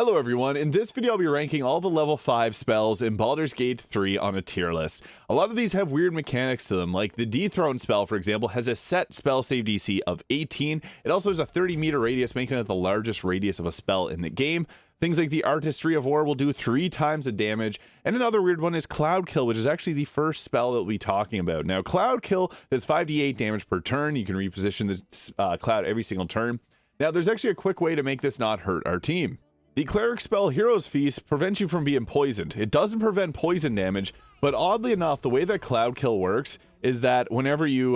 Hello everyone, in this video I'll be ranking all the level 5 spells in Baldur's Gate 3 on a tier list. A lot of these have weird mechanics to them, like the Dethrone spell for example has a set spell save DC of 18, it also has a 30-meter radius making it the largest radius of a spell in the game. Things like the Artistry of War will do 3 times the damage, and another weird one is Cloudkill, which is actually the first spell that we'll be talking about. Now Cloudkill does 5d8 damage per turn, you can reposition the cloud every single turn. Now there's actually a quick way to make this not hurt our team. The Cleric spell Hero's Feast prevents you from being poisoned. It doesn't prevent poison damage, but oddly enough, the way that Cloudkill works is that whenever you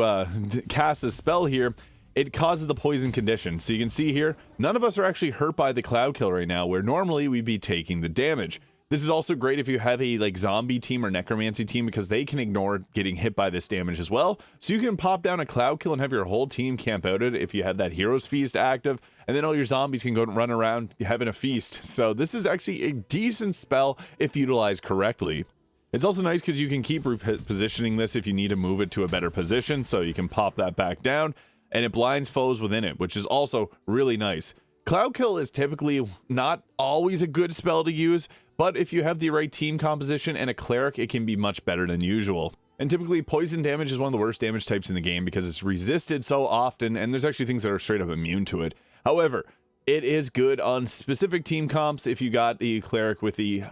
cast a spell here, it causes the poison condition. So you can see here, none of us are actually hurt by the Cloudkill right now, where normally we'd be taking the damage. This is also great if you have a zombie team or necromancy team because they can ignore getting hit by this damage as well. So you can pop down a Cloudkill and have your whole team camp out it if you have that Hero's Feast active, and then all your zombies can go and run around having a feast. So this is actually a decent spell if utilized correctly. It's also nice because you can keep repositioning this if you need to move it to a better position, so you can pop that back down, and it blinds foes within it, which is also really nice. Cloudkill is typically not always a good spell to use, but if you have the right team composition and a cleric, it can be much better than usual. And typically poison damage is one of the worst damage types in the game because it's resisted so often, and there's actually things that are straight up immune to it. However, it is good on specific team comps if you got the cleric with the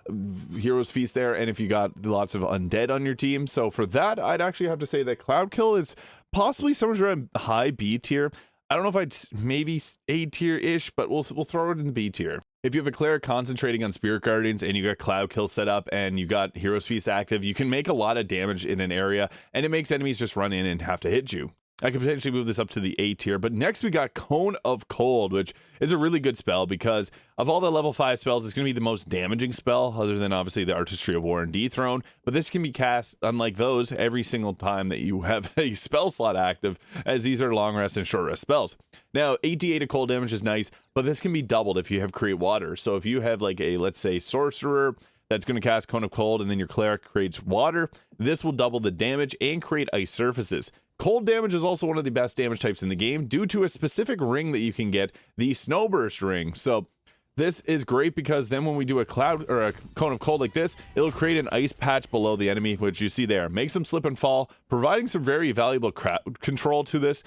Hero's Feast there, and if you got lots of undead on your team. So for that, I'd actually have to say that Cloudkill is possibly somewhere around high B tier. I don't know if I'd maybe A tier-ish, but we'll throw it in the B tier. If you have a cleric concentrating on Spirit Guardians and you got Cloudkill set up and you got Hero's Feast active, you can make a lot of damage in an area, and it makes enemies just run in and have to hit you. I could potentially move this up to the A tier, but next we got Cone of Cold, which is a really good spell because of all the level 5 spells, it's going to be the most damaging spell, other than obviously the Artistry of War and Dethrone, but this can be cast, unlike those, every single time that you have a spell slot active, as these are long rest and short rest spells. Now, 8d8 of cold damage is nice, but this can be doubled if you have Create Water. So if you have like a, let's say, Sorcerer that's going to cast Cone of Cold, and then your Cleric creates Water, this will double the damage and create ice surfaces. Cold damage is also one of the best damage types in the game due to a specific ring that you can get, the Snowburst ring. So this is great because then when we do a cloud or a Cone of Cold like this, it'll create an ice patch below the enemy, which you see there. Makes them slip and fall, providing some very valuable crowd control to this.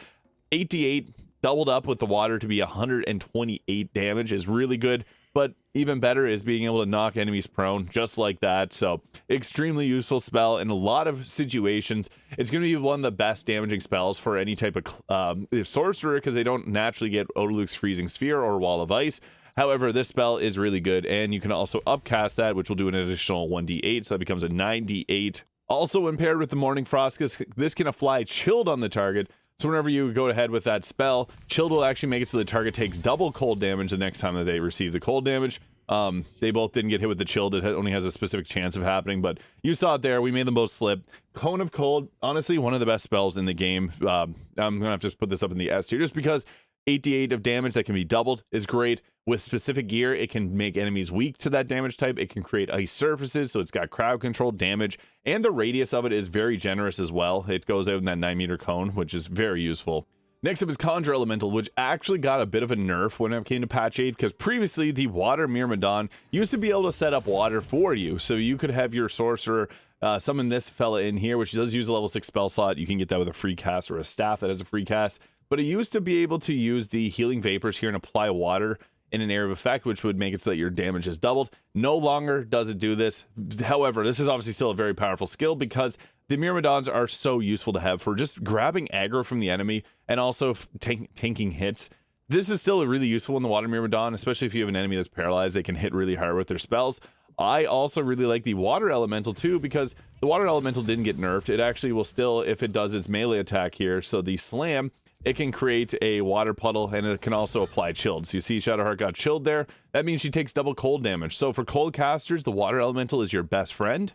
8d8 doubled up with the water to be 128 damage is really good. But even better is being able to knock enemies prone just like that. So extremely useful spell in a lot of situations. It's going to be one of the best damaging spells for any type of sorcerer because they don't naturally get Odaluk's Freezing Sphere or Wall of Ice. However, this spell is really good, and you can also upcast that, which will do an additional 1d8, so that becomes a 9d8. Also, when paired with the Morning Frost, this can apply Chilled on the target. So whenever you go ahead with that spell, Chilled will actually make it so the target takes double cold damage the next time that they receive the cold damage. They both didn't get hit with the Chilled, it only has a specific chance of happening, but you saw it there, we made them both slip. Cone of Cold, honestly, one of the best spells in the game. I'm gonna have to put this up in the S tier just because 8d8 of damage that can be doubled is great. With specific gear, it can make enemies weak to that damage type. It can create ice surfaces, so it's got crowd control damage, and the radius of it is very generous as well. It goes out in that 9-meter cone, which is very useful. Next up is Conjure Elemental, which actually got a bit of a nerf when it came to patch 8, because previously the Water Myrmidon used to be able to set up water for you, so you could have your sorcerer summon this fella in here, which does use a level 6 spell slot. You can get that with a free cast or a staff that has a free cast, but it used to be able to use the Healing Vapors here and apply water in an area of effect, which would make it so that your damage is doubled. No longer does it do this. However, this is obviously still a very powerful skill because the Myrmidons are so useful to have for just grabbing aggro from the enemy and also tanking hits. This is still really useful in the Water Myrmidon, especially if you have an enemy that's paralyzed. They can hit really hard with their spells. I also really like the Water Elemental too because the Water Elemental didn't get nerfed. It actually will still, if it does its melee attack here, so the Slam, it can create a water puddle, and it can also apply Chilled. So you see Shadowheart got chilled there. That means she takes double cold damage. So for cold casters, the Water Elemental is your best friend.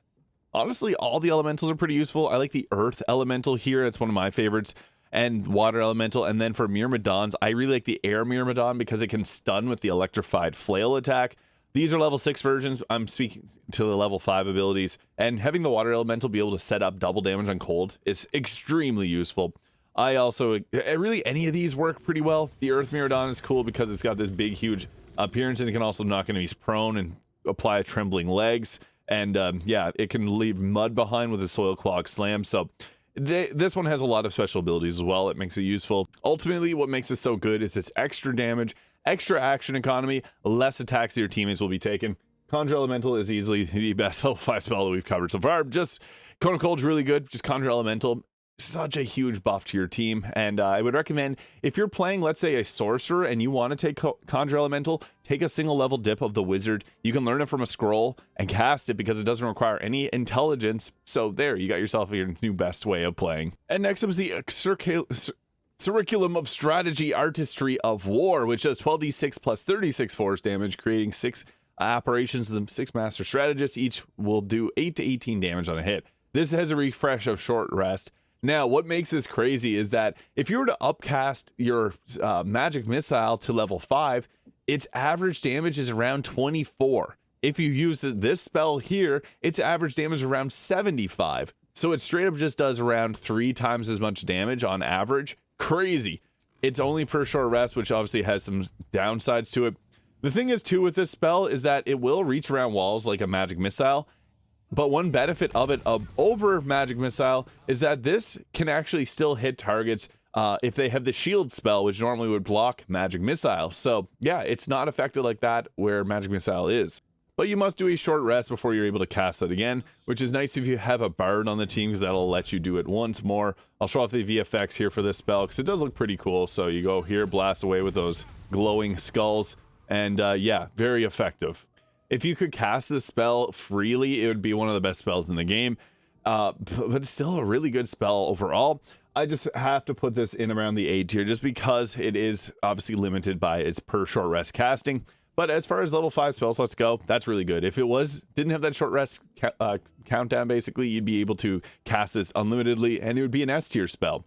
Honestly, all the elementals are pretty useful. I like the Earth Elemental here. It's one of my favorites. And Water Elemental. And then for Myrmidons, I really like the Air Myrmidon because it can stun with the Electrified Flail attack. These are level 6 versions. I'm speaking to the level 5 abilities. And having the Water Elemental be able to set up double damage on cold is extremely useful. I also, really any of these work pretty well. The Earth Myrmidon is cool because it's got this big, huge appearance, and it can also knock enemies prone and apply trembling legs. And yeah, it can leave mud behind with a soil clog slam. So this one has a lot of special abilities as well. It makes it useful. Ultimately, what makes it so good is its extra damage, extra action economy, less attacks that your teammates will be taking. Conjure Elemental is easily the best level 5 spell that we've covered so far. Just Cone of Cold's really good. Just Conjure Elemental, such a huge buff to your team. And I would recommend, if you're playing, let's say, a sorcerer and you want to take Conjure Elemental, take a single level dip of the wizard. You can learn it from a scroll and cast it because it doesn't require any intelligence. So there, you got yourself your new best way of playing. And next up is the Curriculum of Strategy Artistry of War, which does 12d6 plus 36 force damage, creating 6 apparitions of the 6 master strategists. Each will do 8 to 18 damage on a hit. This has a refresh of short rest. Now, what makes this crazy is that if you were to upcast your magic missile to level 5, its average damage is around 24. If you use this spell here, its average damage is around 75. So it straight up just does around 3 times as much damage on average. Crazy. It's only per short rest, which obviously has some downsides to it. The thing is, too, with this spell is that it will reach around walls like a magic missile. But one benefit of it over magic missile is that this can actually still hit targets if they have the shield spell, which normally would block magic missile. So yeah, it's not affected like that where magic missile is. But you must do a short rest before you're able to cast it again, which is nice if you have a bard on the team because that'll let you do it once more. I'll show off the VFX here for this spell because it does look pretty cool. So you go here, blast away with those glowing skulls, and yeah, very effective. If you could cast this spell freely, it would be one of the best spells in the game, but it's still a really good spell overall. I just have to put this in around the A tier just because it is obviously limited by its per short rest casting. But as far as level 5 spells, let's go. That's really good. If it didn't have that short rest countdown, basically, you'd be able to cast this unlimitedly, and it would be an S tier spell.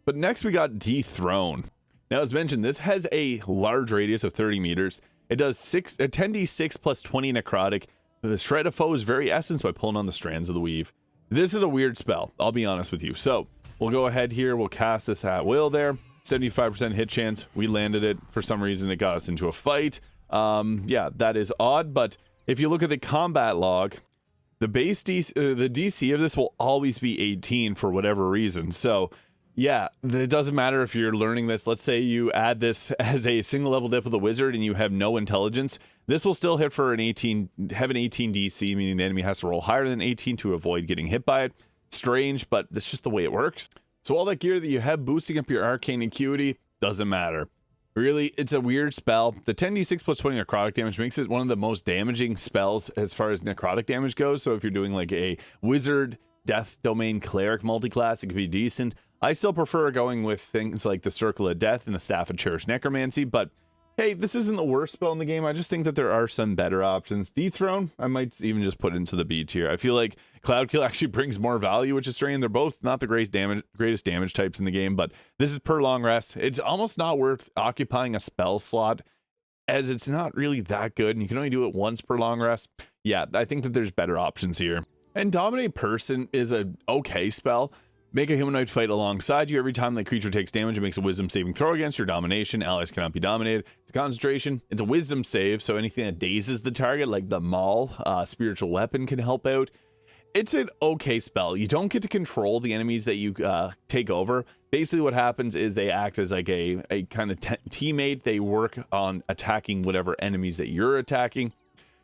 But next we got Dethrone. Now, as mentioned, this has a large radius of 30 meters. It does 10d6 plus 20 necrotic. The shred of foes very essence by pulling on the strands of the weave. This is a weird spell, I'll be honest with you. So we'll go ahead here. We'll cast this at will there. 75% hit chance. We landed it. For some reason, it got us into a fight. Yeah, that is odd. But if you look at the combat log, the base DC, the DC of this will always be 18 for whatever reason. So yeah, it doesn't matter if you're learning this. Let's say you add this as a single level dip of the wizard and you have no intelligence. This will still hit for an 18, have an 18 DC, meaning the enemy has to roll higher than 18 to avoid getting hit by it. Strange, but that's just the way it works. So all that gear that you have boosting up your arcane acuity doesn't matter. Really, it's a weird spell. The 10d6 plus 20 necrotic damage makes it one of the most damaging spells as far as necrotic damage goes. So if you're doing like a wizard, death domain cleric multiclass, it could be decent. I still prefer going with things like the Circle of Death and the Staff of Cherished Necromancy, but hey, this isn't the worst spell in the game. I just think that there are some better options. Dethrone, I might even just put into the B tier. I feel like Cloudkill actually brings more value, which is strange. They're both not the greatest damage types in the game, but this is per long rest. It's almost not worth occupying a spell slot as it's not really that good, and you can only do it once per long rest. Yeah, I think that there's better options here. And Dominate Person is a okay spell. Make a humanoid fight alongside you. Every time that creature takes damage, it makes a wisdom saving throw against your domination. Allies cannot be dominated. It's a concentration. It's a wisdom save, so anything that dazes the target, like the Maul, spiritual weapon, can help out. It's an okay spell. You don't get to control the enemies that you take over. Basically what happens is they act as like a kind of teammate. They work on attacking whatever enemies that you're attacking.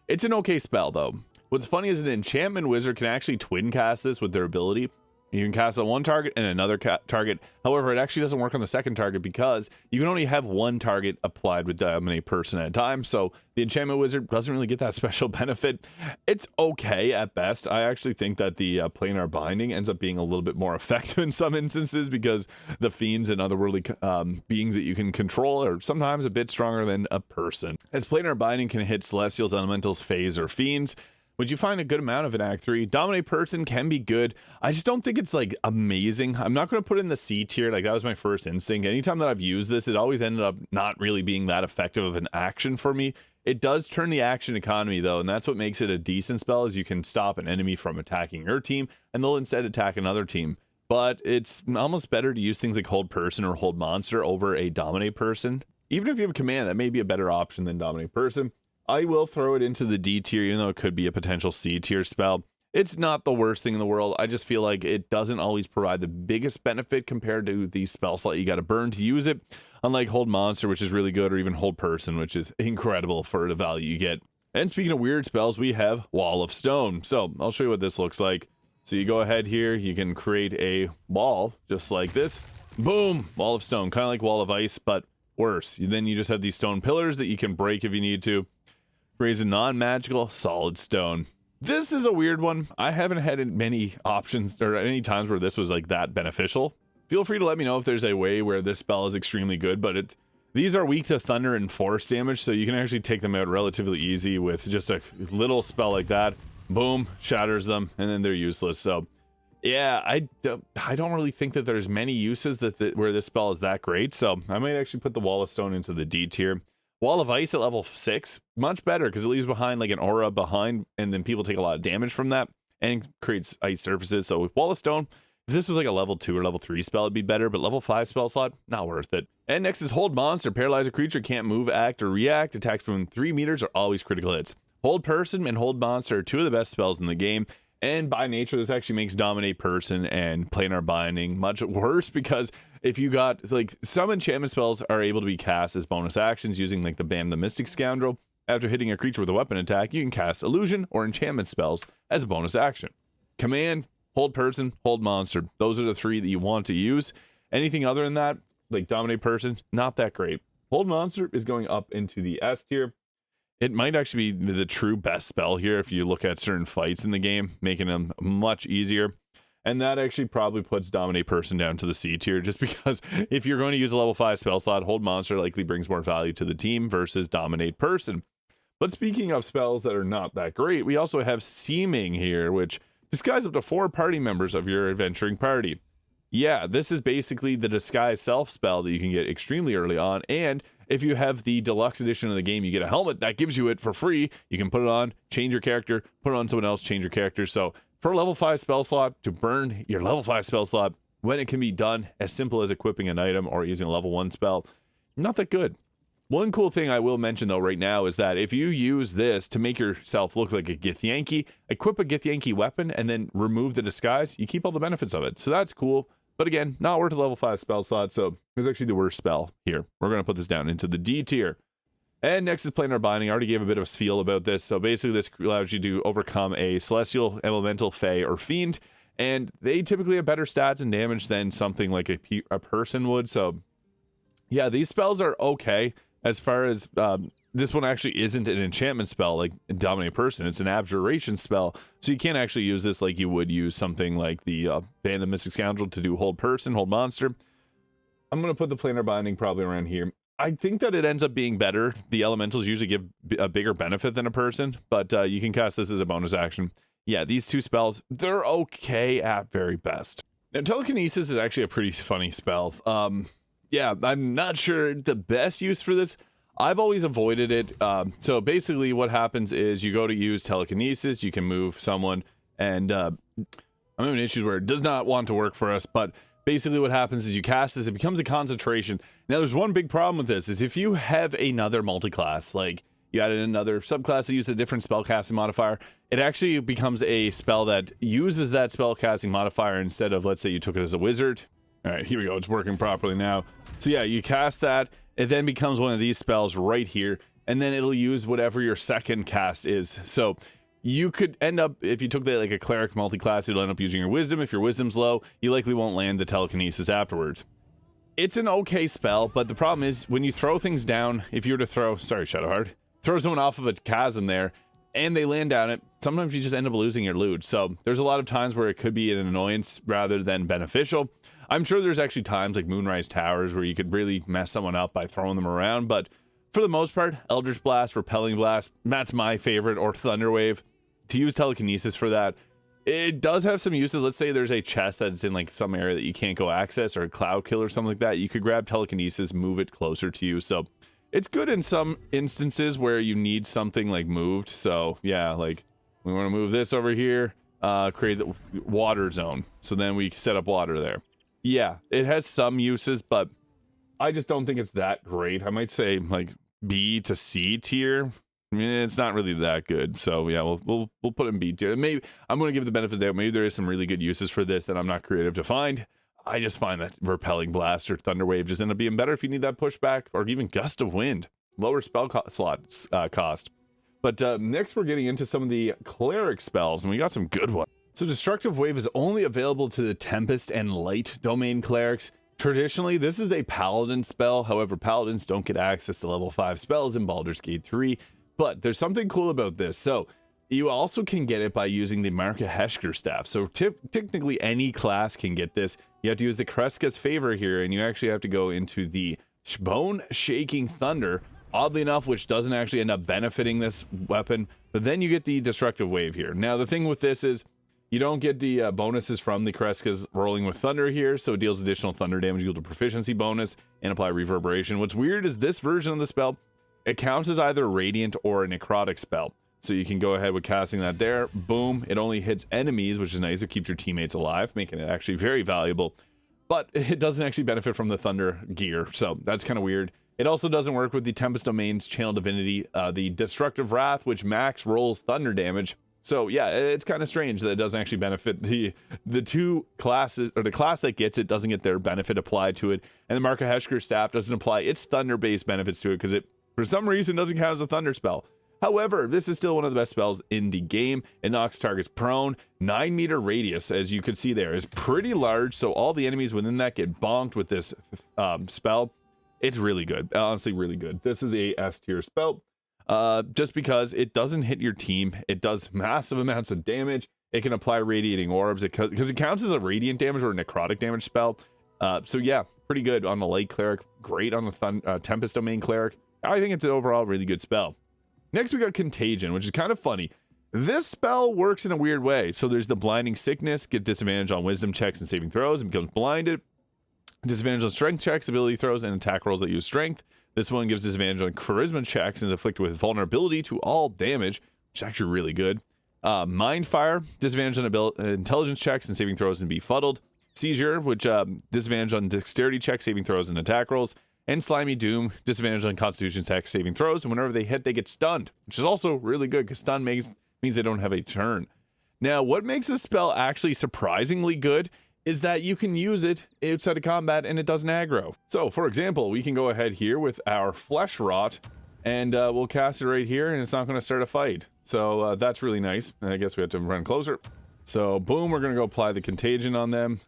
It's an okay spell, though. What's funny is an enchantment wizard can actually twin cast this with their ability. You can cast on one target and another target. However, it actually doesn't work on the second target because you can only have one target applied with Dominate Person at a time. So the enchantment wizard doesn't really get that special benefit. It's okay at best. I actually think that the Planar Binding ends up being a little bit more effective in some instances because the fiends and otherworldly beings that you can control are sometimes a bit stronger than a person. As Planar Binding can hit celestials, elementals, fays, or fiends, which you find a good amount of in Act 3. Dominate Person can be good. I just don't think it's like amazing. I'm not going to put it in the C tier. Like that was my first instinct. Anytime that I've used this, it always ended up not really being that effective of an action for me. It does turn the action economy though, and that's what makes it a decent spell is you can stop an enemy from attacking your team and they'll instead attack another team. But it's almost better to use things like Hold Person or Hold Monster over a Dominate Person. even if you have command, that may be a better option than Dominate Person. I will throw it into the D tier, even though it could be a potential C tier spell. It's not the worst thing in the world. I just feel like it doesn't always provide the biggest benefit compared to the spell slot you got to burn to use it. Unlike Hold Monster, which is really good, or even Hold Person, which is incredible for the value you get. And speaking of weird spells, we have Wall of Stone. So I'll show you what this looks like. So you go ahead here, you can create a wall just like this. Boom, Wall of Stone, kind of like Wall of Ice, but worse. Then you just have these stone pillars that you can break if you need to. Raise a non-magical solid stone. This is a weird one. I haven't had many options or any times where this was like that beneficial. Feel free to let me know if there's a way where this spell is extremely good, but these are weak to thunder and force damage, so you can actually take them out relatively easy with just a little spell like that. Boom, shatters them, and then they're useless. So yeah, I don't really think that there's many uses where this spell is that great, so I might actually put the Wall of Stone into the D tier. Wall of Ice at level 6, much better because it leaves behind like an aura behind, and then people take a lot of damage from that and creates ice surfaces. So with Wall of Stone, if this was like a level 2 or level 3 spell, it'd be better, but level 5 spell slot, not worth it. And next is Hold Monster. Paralyze a creature, can't move, act, or react. Attacks from 3 meters are always critical hits. Hold Person and Hold Monster are two of the best spells in the game. And by nature, this actually makes Dominate Person and Planar Binding much worse, because if you got, like, some enchantment spells are able to be cast as bonus actions using, like, the Ban the Mystic Scoundrel. After hitting a creature with a weapon attack, you can cast Illusion or enchantment spells as a bonus action. Command, Hold Person, Hold Monster. Those are the three that you want to use. Anything other than that, like Dominate Person, not that great. Hold Monster is going up into the S tier. It might actually be the true best spell here if you look at certain fights in the game, making them much easier. And that actually probably puts Dominate Person down to the C tier, just because if you're going to use a level 5 spell slot, Hold Monster likely brings more value to the team versus Dominate Person. But speaking of spells that are not that great, we also have Seeming here, which disguises up to 4 party members of your adventuring party. Yeah, this is basically the disguise self spell that you can get extremely early on, and if you have the deluxe edition of the game, you get a helmet that gives you it for free. You can put it on, change your character, put it on someone else, change your character. So for a level 5 spell slot, to burn your level 5 spell slot when it can be done as simple as equipping an item or using a level 1 spell, not that good. One cool thing I will mention though right now is that if you use this to make yourself look like a Githyanki, equip a Githyanki weapon and then remove the disguise, you keep all the benefits of it. So that's cool. But again, not worth a level 5 spell slot, so it's actually the worst spell here. We're going to put this down into the D tier. And next is Planar Binding. I already gave a bit of a feel about this. So basically this allows you to overcome a Celestial, Elemental, Fae, or Fiend. And they typically have better stats and damage than something like a person would. So yeah, these spells are okay. As far as this one actually isn't an enchantment spell like Dominate Person. It's an abjuration spell. So you can't actually use this like you would use something like the Ban the Mystic Scoundrel to do Hold Person, Hold Monster. I'm going to put the Planar Binding probably around here. I think that it ends up being better. The elementals usually give a bigger benefit than a person, but you can cast this as a bonus action. Yeah, these two spells, they're okay at very best. Now, Telekinesis is actually a pretty funny spell. Yeah, I'm not sure the best use for this. I've always avoided it. So basically what happens is you go to use Telekinesis, you can move someone, and I'm having issues where it does not want to work for us, but basically what happens is you cast this, it becomes a concentration. Now there's one big problem with this, is if you have another multiclass, like you added another subclass that uses a different spellcasting modifier, it actually becomes a spell that uses that spellcasting modifier instead of, let's say you took it as a wizard. All right, here we go, it's working properly now. So yeah, you cast that, it then becomes one of these spells right here, and then it'll use whatever your second cast is. So you could end up, if you took that like a cleric multiclass, you'll end up using your wisdom. If your wisdom's low, you likely won't land the telekinesis afterwards. It's an okay spell, but the problem is when you throw things down, if you were to throw, sorry Shadowheart, throw someone off of a chasm there, and they land down it, sometimes you just end up losing your loot. So there's a lot of times where it could be an annoyance rather than beneficial. I'm sure there's actually times like Moonrise Towers where you could really mess someone up by throwing them around, but for the most part, Eldritch Blast, Repelling Blast, that's my favorite, or Thunderwave. To use Telekinesis for that, it does have some uses. Let's say there's a chest that's in like some area that you can't go access, or a Cloudkill or something like that. You could grab Telekinesis, move it closer to you. So it's good in some instances where you need something like moved. So yeah, like we want to move this over here, create the water zone. So then we set up water there. Yeah, it has some uses, but I just don't think it's that great. I might say like B to C tier. It's not really that good. So yeah, we'll put it in B tier. Maybe I'm going to give the benefit of the doubt. Maybe there is some really good uses for this that I'm not creative to find. I just find that Repelling Blast or Thunder Wave just end up being better if you need that pushback, or even Gust of Wind, lower spell slots cost. But next we're getting into some of the cleric spells, and we got some good ones. So Destructive Wave is only available to the Tempest and Light domain clerics. Traditionally, this is a paladin spell. However, paladins don't get access to level 5 spells in Baldur's Gate 3. But there's something cool about this. So you also can get it by using the Marka staff. So technically any class can get this. You have to use the Kreska's Favor here, and you actually have to go into the Bone Shaking Thunder, oddly enough, which doesn't actually end up benefiting this weapon. But then you get the Destructive Wave here. Now, the thing with this is you don't get the bonuses from the Kreska's Rolling with Thunder here, so it deals additional thunder damage equal to proficiency bonus and apply reverberation. What's weird is this version of the spell, it counts as either a radiant or a necrotic spell. So you can go ahead with casting that there. Boom. It only hits enemies, which is nice. It keeps your teammates alive, making it actually very valuable. But it doesn't actually benefit from the thunder gear, so that's kind of weird. It also doesn't work with the Tempest Domain's Channel Divinity, the Destructive Wrath, which max rolls thunder damage. So yeah, it's kind of strange that it doesn't actually benefit the two classes, or the class that gets it doesn't get their benefit applied to it, and the Marka staff doesn't apply its thunder-based benefits to it because it, for some reason, doesn't count as a thunder spell. However, this is still one of the best spells in the game. It knocks targets prone. 9-meter radius, as you can see there, is pretty large, so all the enemies within that get bonked with this spell. It's really good, honestly really good. This is a S tier spell. Just because it doesn't hit your team, it does massive amounts of damage. It can apply radiating orbs because it counts as a radiant damage or a necrotic damage spell. So yeah, pretty good on the light cleric, great on the Tempest Domain cleric. I think it's an overall really good spell. Next we got Contagion, which is kind of funny. This spell works in a weird way. So there's the Blinding Sickness, get disadvantage on wisdom checks and saving throws and becomes blinded. Disadvantage on strength checks, ability throws, and attack rolls that use strength. This one gives disadvantage on charisma checks and is afflicted with vulnerability to all damage, which is actually really good. Mind Fire, disadvantage on intelligence checks and saving throws and befuddled. Seizure, which disadvantage on dexterity checks, saving throws, and attack rolls. And Slimy Doom, disadvantage on constitution checks, saving throws, and whenever they hit, they get stunned, which is also really good because stun means they don't have a turn. Now, what makes this spell actually surprisingly good is that you can use it outside of combat and it doesn't aggro. So, for example, we can go ahead here with our Flesh Rot, and we'll cast it right here, and it's not going to start a fight. So that's really nice. I guess we have to run closer. So, boom, we're going to go apply the Contagion on them.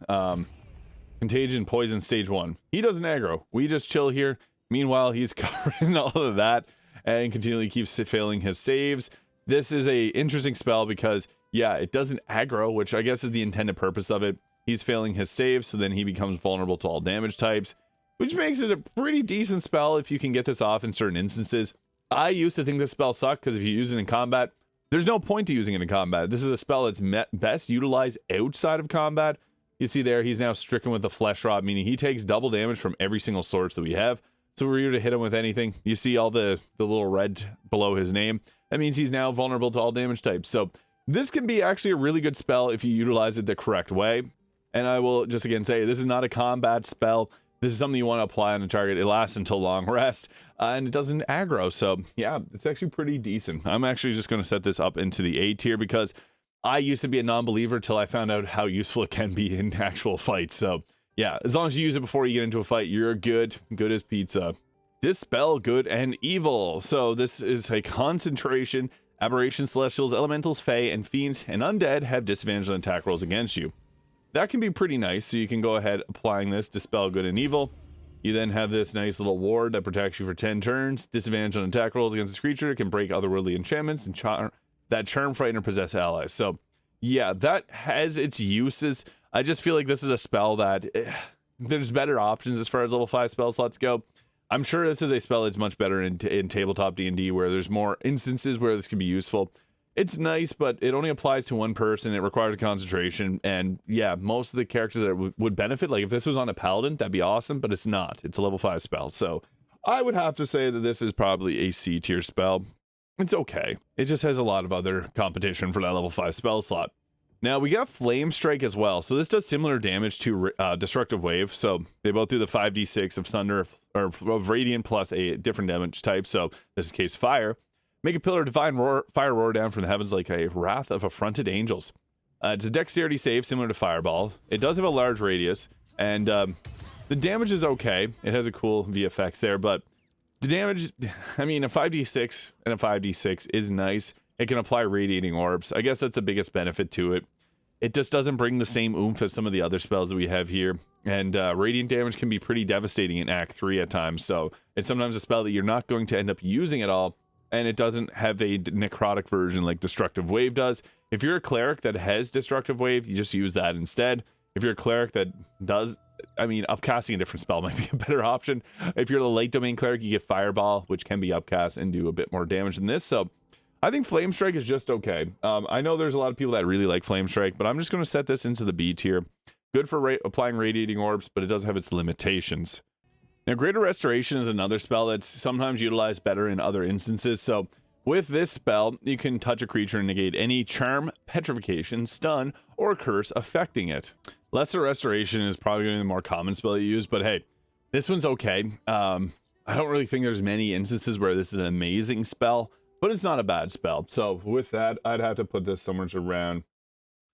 Contagion, Poison, Stage 1. He doesn't aggro. We just chill here. Meanwhile, he's covering all of that and continually keeps failing his saves. This is a interesting spell because, yeah, it doesn't aggro, which I guess is the intended purpose of it. He's failing his saves, so then he becomes vulnerable to all damage types, which makes it a pretty decent spell if you can get this off in certain instances. I used to think this spell sucked because if you use it in combat, there's no point to using it in combat. This is a spell that's best utilized outside of combat. You see there, he's now stricken with the Flesh Rot, meaning he takes double damage from every single source that we have. So we're here to hit him with anything. You see all the little red below his name. That means he's now vulnerable to all damage types. So this can be actually a really good spell if you utilize it the correct way. And I will just again say, this is not a combat spell. This is something you want to apply on the target. It lasts until long rest, and it doesn't aggro. So yeah, it's actually pretty decent. I'm actually just going to set this up into the A tier because I used to be a non-believer till I found out how useful it can be in actual fights. So yeah, as long as you use it before you get into a fight, you're good as pizza. Dispel Good and Evil. So this is a concentration. Aberration, Celestials, Elementals, Fae, and Fiends, and Undead have disadvantage on attack rolls against you. That can be pretty nice, so you can go ahead applying this, Dispel Good and Evil. You then have this nice little ward that protects you for 10 turns. Disadvantage on attack rolls against this creature. It can break otherworldly enchantments and charm frighten or possess allies. So yeah, that has its uses. I just feel like this is a spell that there's better options as far as level 5 spell slots go. I'm sure this is a spell that's much better in tabletop D&D where there's more instances where this can be useful. It's nice, but it only applies to one person. It requires concentration, and yeah, most of the characters that would benefit, like if this was on a paladin, that'd be awesome, but it's not. It's a level 5 spell, so I would have to say that this is probably a C tier spell. It's okay. It just has a lot of other competition for that level 5 spell slot. Now we got Flame Strike as well. So this does similar damage to Destructive Wave. So they both do the 5d6 of Thunder or of Radiant plus a different damage type. So this is case Fire. Make a pillar of divine fire roar down from the heavens like a wrath of affronted angels. It's a dexterity save similar to Fireball. It does have a large radius, and the damage is okay. It has a cool VFX there, but the damage, I mean, a 5d6 and a 5d6 is nice. It can apply radiating orbs. I guess that's the biggest benefit to it. It just doesn't bring the same oomph as some of the other spells that we have here. And radiant damage can be pretty devastating in Act 3 at times. So it's sometimes a spell that you're not going to end up using at all. And it doesn't have a necrotic version like Destructive Wave does. If you're a cleric that has Destructive Wave, you just use that instead. If you're a cleric that does, I mean, upcasting a different spell might be a better option. If you're the late domain cleric, you get Fireball, which can be upcast and do a bit more damage than this. So I think Flame Strike is just okay. I know there's a lot of people that really like Flame Strike, but I'm just going to set this into the B tier. Good for applying radiating orbs, but it does have its limitations. Now, Greater Restoration is another spell that's sometimes utilized better in other instances. So with this spell, you can touch a creature and negate any charm, petrification, stun, or curse affecting it. Lesser Restoration is probably going to be the more common spell you use, but hey, this one's okay. I don't really think there's many instances where this is an amazing spell, but it's not a bad spell. So with that, I'd have to put this somewhere around,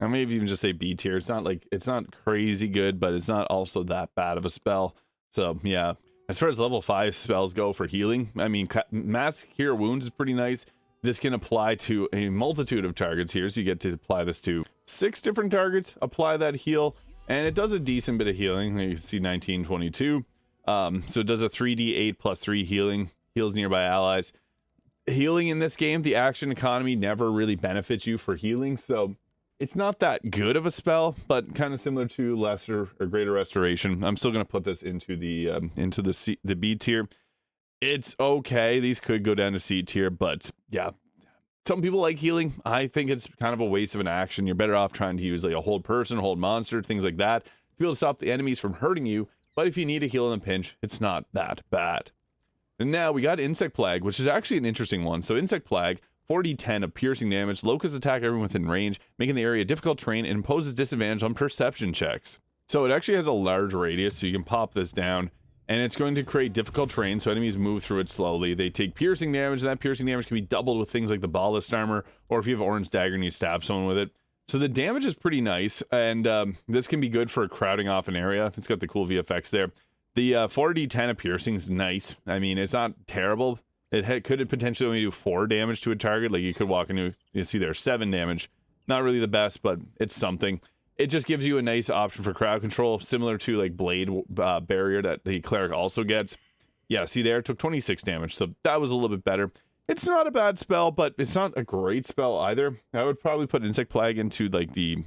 I may even just say B tier. It's not crazy good, but it's not also that bad of a spell. So yeah, as far as level 5 spells go for healing, I mean, Mass Cure Wounds is pretty nice. This can apply to a multitude of targets here, so you get to apply this to 6 different targets, apply that heal, and it does a decent bit of healing. You can see 1922. So it does a 3d8 plus 3 healing, heals nearby allies. Healing in this game, the action economy never really benefits you for healing, so it's not that good of a spell, but kind of similar to Lesser or Greater Restoration. I'm still going to put this into the B tier. It's okay. These could go down to C tier, but yeah, some people like healing. I think it's kind of a waste of an action. You're better off trying to use like a hold person, hold monster, things like that, to be able to stop the enemies from hurting you. But if you need a heal in a pinch, it's not that bad. And now we got Insect Plague, which is actually an interesting one. So Insect Plague, 4d10 of piercing damage, locusts attack everyone within range, making the area difficult terrain and imposes disadvantage on perception checks. So it actually has a large radius, so you can pop this down, and it's going to create difficult terrain, so enemies move through it slowly. They take piercing damage, and that piercing damage can be doubled with things like the Ballast Armor, or if you have Orange Dagger and you stab someone with it. So the damage is pretty nice, and this can be good for crowding off an area. It's got the cool VFX there. The 4d10 of piercing is nice. I mean, it's not terrible. Could potentially only do 4 damage to a target. Like you could walk into, you see there 7 damage. Not really the best, but it's something. It just gives you a nice option for crowd control, similar to like Blade Barrier that the cleric also gets. Yeah, see there, it took 26 damage, so that was a little bit better. It's not a bad spell, but it's not a great spell either. I would probably put Insect Plague into like the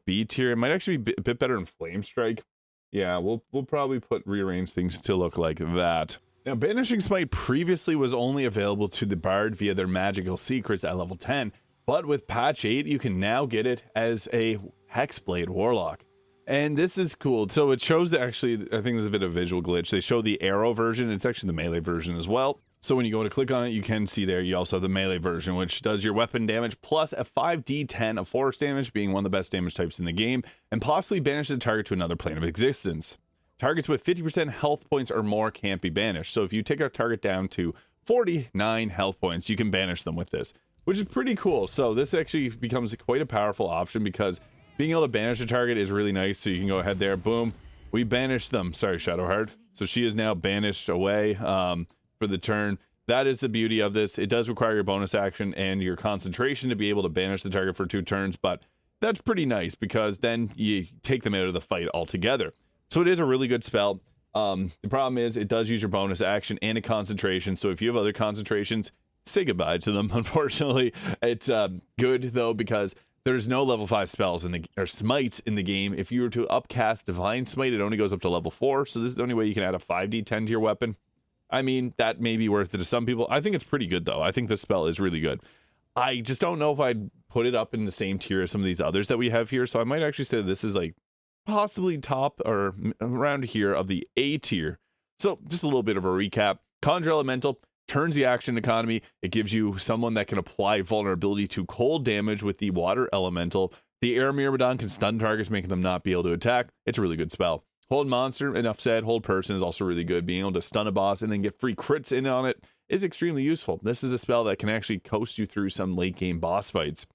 B tier. It might actually be a bit better than Flame Strike. Yeah, we'll probably rearrange things to look like that. Now, Banishing Smite previously was only available to the Bard via their magical secrets at level 10, but with patch 8, you can now get it as a Hexblade Warlock. And this is cool. So it shows that actually, I think there's a bit of a visual glitch. They show the arrow version. It's actually the melee version as well. So when you go to click on it, you can see there, you also have the melee version, which does your weapon damage plus a 5d10 of force damage, being one of the best damage types in the game, and possibly banish the target to another plane of existence. Targets with 50% health points or more can't be banished. So if you take our target down to 49 health points, you can banish them with this, which is pretty cool. So this actually becomes quite a powerful option because being able to banish a target is really nice. So you can go ahead there, boom, we banish them. Sorry, Shadowheart. So she is now banished away for the turn. That is the beauty of this. It does require your bonus action and your concentration to be able to banish the target for 2 turns, but that's pretty nice because then you take them out of the fight altogether. So it is a really good spell. The problem is it does use your bonus action and a concentration. So if you have other concentrations, say goodbye to them. Unfortunately, it's good though because there's no level 5 spells or smites in the game. If you were to upcast Divine Smite, it only goes up to level 4. So this is the only way you can add a 5d10 to your weapon. I mean, that may be worth it to some people. I think it's pretty good though. I think this spell is really good. I just don't know if I'd put it up in the same tier as some of these others that we have here. So I might actually say this is like possibly top or around here of the A tier. So just a little bit of a recap. Conjure Elemental turns the action economy. It gives you someone that can apply vulnerability to cold damage with the Water Elemental. The Air Myrmidon can stun targets, making them not be able to attack. It's a really good spell. Hold monster, enough said. Hold person is also really good. Being able to stun a boss and then get free crits in on it is extremely useful. This is a spell that can actually coast you through some late game boss fights.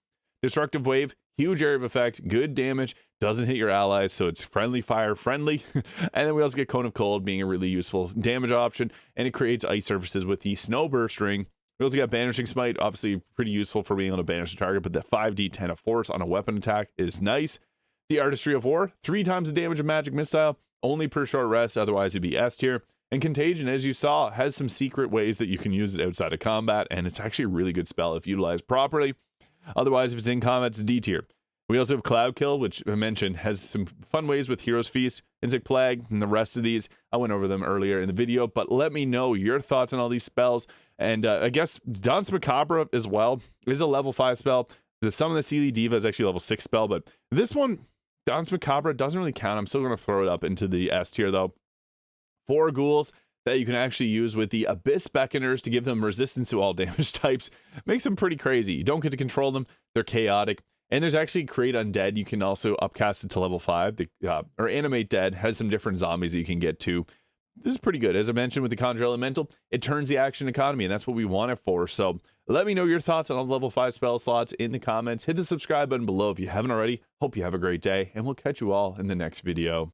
Destructive Wave, huge area of effect, good damage, doesn't hit your allies, so it's friendly fire friendly. And then we also get Cone of Cold being a really useful damage option, and it creates ice surfaces with the Snowburst Ring. We also got Banishing Smite, obviously pretty useful for being able to banish a target, but the 5d10 of force on a weapon attack is nice. The Artistry of War, 3 times the damage of magic missile, only per short rest, otherwise it'd be S tier. And Contagion, as you saw, has some secret ways that you can use it outside of combat, and it's actually a really good spell if utilized properly. Otherwise, if it's in combat, it's D tier. We also have Cloudkill, which I mentioned has some fun ways with Hero's Feast, Insect Plague, and the rest of these. I went over them earlier in the video, but let me know your thoughts on all these spells. And I guess Danse Macabre as well is a level 5 spell. The Summon the Seelie Diva is actually a level 6 spell, but this one, Danse Macabre, doesn't really count. I'm still going to throw it up into the S tier, though. 4 ghouls that you can actually use with the Abyss Beckoners to give them resistance to all damage types. Makes them pretty crazy. You don't get to control them. They're chaotic. And there's actually Create Undead. You can also upcast it to level 5. Or Animate Dead has some different zombies that you can get to. This is pretty good. As I mentioned with the Conjure Elemental, it turns the action economy, and that's what we want it for. So let me know your thoughts on all the level 5 spell slots in the comments. Hit the subscribe button below if you haven't already. Hope you have a great day, and we'll catch you all in the next video.